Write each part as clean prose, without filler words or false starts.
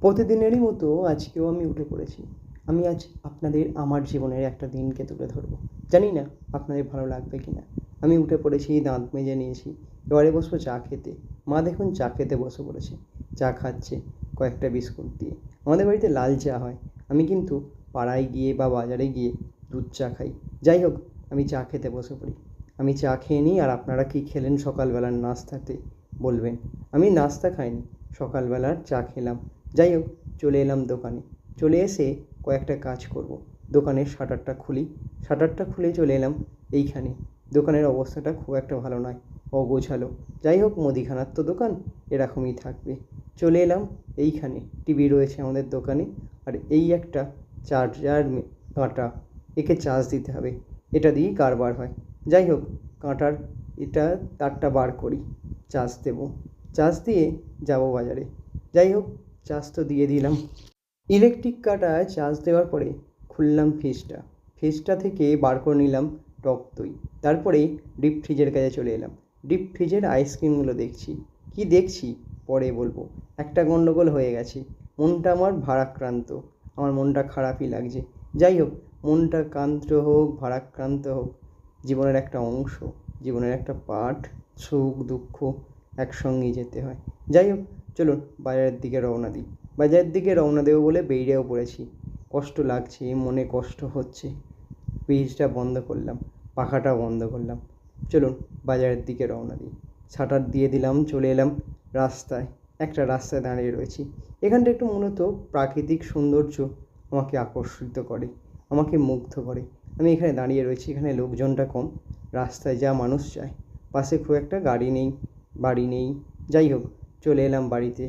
প্রতিদিনেরই মতো আজকেও আমি উঠে পড়েছি। আমি আজ আপনাদের আমার জীবনের একটা দিনকে তুলে ধরবো। জানি না আপনাদের ভালো লাগবে কি না। আমি উঠে পড়েছি, দাঁত মেজে নিয়েছি। এবারে বসবো চা খেতে। মা দেখুন চা খেতে বসে পড়েছে। চা খাচ্ছে কয়েকটা বিস্কুট দিয়ে। আমাদের বাড়িতে লাল চা হয়। আমি কিন্তু পাড়ায় গিয়ে বা বাজারে গিয়ে দুধ চা খাই। যাই হোক, আমি চা খেতে বসে পড়ি। আমি চা খেয়ে নিই। আর আপনারা কী খেলেন সকালবেলার নাস্তাতে বলবেন। আমি নাস্তা খাইনি, সকালবেলার চা খেলাম। যাই হোক, চলে এলাম দোকানে। চলে এসে কয়েকটা কাজ করব। দোকানের শাটারটা খুলি। শাটারটা খুলে চলে এলাম এইখানে। দোকানের অবস্থাটা খুব একটা ভালো নয়, অগোছালো। যাই হোক, মুদিখানার তো দোকান, এরকমই থাকবে। চলে এলাম এইখানে। টিভি রয়েছে আমাদের দোকানে। আর এই একটা চার্জার কাঁটা, একে চার্জ দিতে হবে। এটা দিয়েই কারবার হয়। যাই হোক, কাঁটার এটা তারটা বার করি, চার্জ দেবো। চার্জ দিয়ে যাব বাজারে। যাই হোক, চার্জ তো দিয়ে দিলাম। ইলেকট্রিক কাঁটায় চার্জ দেওয়ার পরে খুললাম ফ্রিজটা। ফ্রিজটা থেকে বার করে নিলাম টক দই। তারপরে ডিপ ফ্রিজের কাছে চলে এলাম। ডিপ ফ্রিজের আইসক্রিমগুলো দেখছি। কি দেখছি পরে বলবো। একটা গন্ডগোল হয়ে গেছে। মনটা আমার ভারাক্রান্ত। আমার মনটা খারাপই লাগছে। যাই হোক, মনটা ক্রান্ত হোক, ভারাক্রান্ত হোক, জীবনের একটা অংশ, জীবনের একটা পার্ট। সুখ দুঃখ একসঙ্গেই যেতে হয়। যাই হোক, চলুন বাজারের দিকে রওনা দিই। বাজারের দিকে রওনা দেবো বলে বেরিয়েও পড়েছি। কষ্ট লাগছে, মনে কষ্ট হচ্ছে। ফ্রিজটা বন্ধ করলাম, পাখাটা বন্ধ করলাম। চলুন বাজারের দিকে রওনা দিই। শাটার দিয়ে দিলাম, চলে এলাম রাস্তায়। একটা রাস্তায় দাঁড়িয়ে রয়েছি। এখানটা একটু মূলত প্রাকৃতিক সৌন্দর্য আমাকে আকর্ষিত করে, আমাকে মুগ্ধ করে। আমি এখানে দাঁড়িয়ে রয়েছি। এখানে লোকজনটা কম, রাস্তায় যা মানুষ যায়। পাশে খুব একটা গাড়ি নেই, বাড়ি নেই। যাই হোক, চলে এলাম বাড়িতে।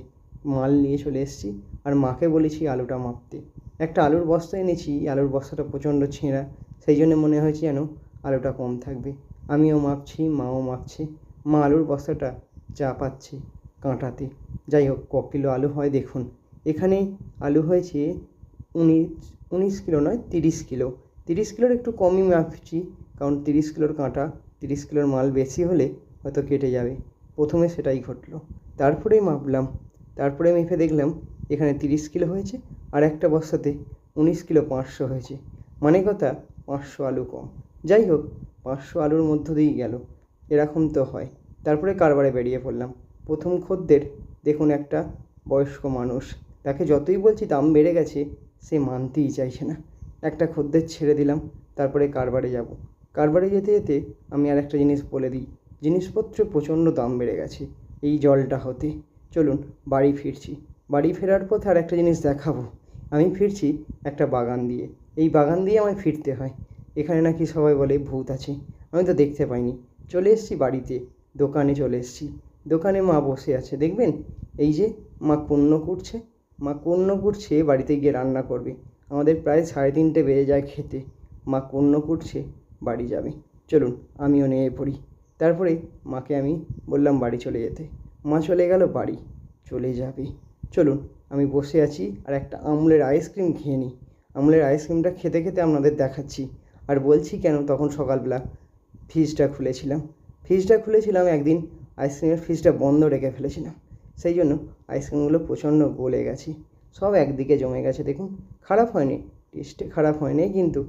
মাল নিয়ে চলে এসেছি। আর মাকে বলেছি আলুটা মাপতে। একটা আলুর বস্তা এনেছি। আলুর বস্তাটা প্রচণ্ড ছেঁড়া, সেই জন্য মনে হয়েছে যেন আলুটা কম থাকবে। আমিও মাপছি, মাও মাপছে। মা আলুর বস্তাটা চাপাচ্ছে কাঁটাতে। যাই হোক, ক কিলো আলু হয় দেখুন। এখানে আলু হয়েছে 19 কিলো নয়, 30 কিলো। 30 কিলোর একটু কমই মাপছি, কারণ 30 কিলোর কাঁটা, 30 কিলোর মাল বেশি হলে হয়তো কেটে যাবে। প্রথমে সেটাই ঘটলো। তারপরেই মাপলাম। তারপরে মেপে দেখলাম এখানে 30 কিলো হয়েছে। আর একটা বস্তাতে 19 কিলো 500 হয়েছে। মানে কথা, 500 আলু কম। যাই হোক, 500 আলুর মধ্য দিয়েই গেল। এরকম তো হয়। তারপরে কারবারে বেরিয়ে পড়লাম। প্রথম খদ্দের দেখুন, একটা বয়স্ক মানুষ। তাকে যতই বলছি দাম বেড়ে গেছে, সে মানতেই চাইছে না। একটা খদ্দের ছেড়ে দিলাম। তারপরে কারবারে যাব। কারবারে যেতে যেতে আমি আর একটা জিনিস বলে দিই। জিনিসপত্রে প্রচণ্ড দাম বেড়ে গেছে এই জলটা হতে। চলুন বাড়ি ফিরছি। বাড়ি ফেরার পথে আর একটা জিনিস দেখাবো। আমি ফিরছি একটা বাগান দিয়ে। এই বাগান দিয়ে আমায় ফিরতে হয়। এখানে নাকি সবাই বলে ভূত আছে। আমি তো দেখতে পাইনি। চলে এসেছি বাড়িতে। দোকানে চলে এসেছি। দোকানে মা বসে আছে, দেখবেন। এই যে মা কুন্ন কুটছে। মা কুন্ন কুটছে, বাড়িতে গিয়ে রান্না করবে। আমাদের প্রায় 3:30 বেজে যায় খেতে। মা কুন্ন কুটছে, বাড়ি যাবে। চলুন আমিও নেমে পড়ি। তারপরে মাকে আমি বললাম বাড়ি চলে যেতে। মা চলে গেল বাড়ি, চলে যাবে। চলুন, আমি বসে আছি আর একটা আমুলের আইসক্রিম খেয়ে নিই। আমুলের আইসক্রিমটা খেতে খেতে আপনাদের দেখাচ্ছি। আর বলছি কেন তখন সকালবেলা ফ্রিজটা খুলেছিলাম। ফ্রিজটা খুলেছিলাম একদিন, আইসক্রিমের ফ্রিজটা বন্ধ রেখে ফেলেছিলাম। সেই জন্য আইসক্রিমগুলো প্রচণ্ড গলে গেছে, সব একদিকে জমে গেছে। দেখুন, খারাপ হয়নি, টেস্টে খারাপ হয়নি, কিন্তু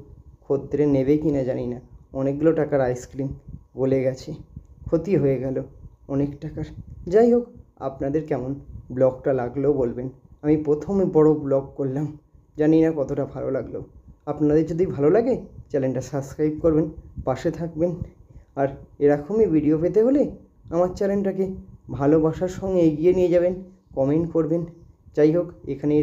খদ্দের নেবে কি না জানি না। অনেকগুলো টাকার আইসক্রিম গলে গেছে, ক্ষতি হয়ে গেল অনেক টাকার। যাই হোক, আপনাদের কেমন ব্লগটা লাগলো বলবেন। আমি প্রথমে বড় ব্লগ করলাম, জানি না কতটা ভালো লাগলো। আপনাদের যদি ভালো লাগে চ্যানেলটা সাবস্ক্রাইব করবেন, পাশে থাকবেন। আর এরকমই ভিডিও পেতে হলে আমার চ্যানেলটাকে ভালোবাসার সঙ্গে এগিয়ে নিয়ে যাবেন, কমেন্ট করবেন। যাই হোক, এখানেই